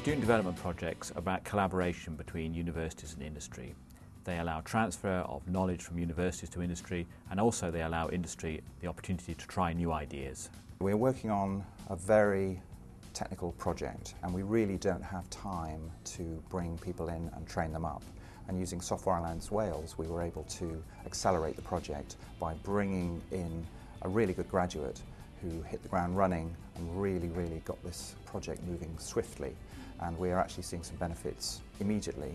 Student development projects are about collaboration between universities and industry. They allow transfer of knowledge from universities to industry, and also they allow industry the opportunity to try new ideas. We're working on a very technical project, and we really don't have time to bring people in and train them up. And using Software Alliance Wales, we were able to accelerate the project by bringing in a really good graduate who hit the ground running and really got this project moving swiftly. And we are actually seeing some benefits immediately,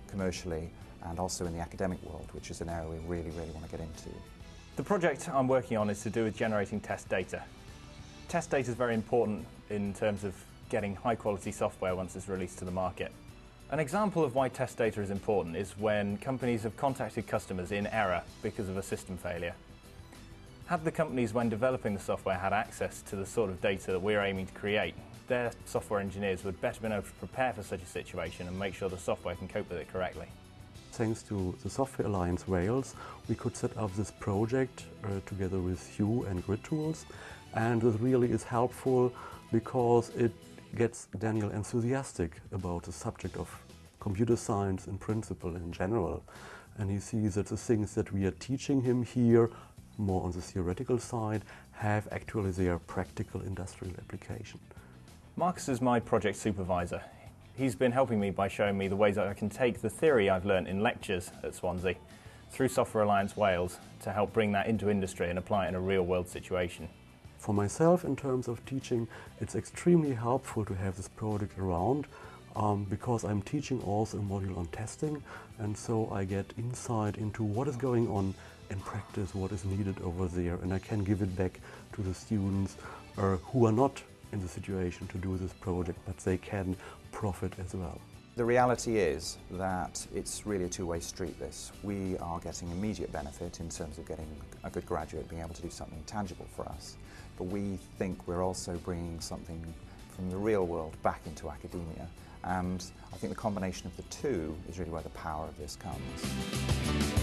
commercially, and also in the academic world, which is an area we really want to get into. The project I'm working on is to do with generating test data. Test data is very important in terms of getting high quality software once it's released to the market. An example of why test data is important is when companies have contacted customers in error because of a system failure. Had the companies, when developing the software, had access to the sort of data that we're aiming to create, their software engineers would better been able to prepare for such a situation and make sure the software can cope with it correctly. Thanks to the Software Alliance Wales, we could set up this project together with you and Grid Tools, and this really is helpful because it gets Daniel enthusiastic about the subject of computer science in principle in general, and he sees that the things that we are teaching him here, more on the theoretical side, have actually their practical industrial application. Marcus is my project supervisor. He's been helping me by showing me the ways that I can take the theory I've learnt in lectures at Swansea through Software Alliance Wales to help bring that into industry and apply it in a real world situation. For myself, in terms of teaching, it's extremely helpful to have this project around because I'm teaching also a module on testing, and so I get insight into what is going on in practice, what is needed over there, and I can give it back to the students who are not in the situation to do this project, but they can profit as well. The reality is that it's really a two-way street, this. We are getting immediate benefit in terms of getting a good graduate being able to do something tangible for us, but we think we're also bringing something from the real world back into academia, and I think the combination of the two is really where the power of this comes.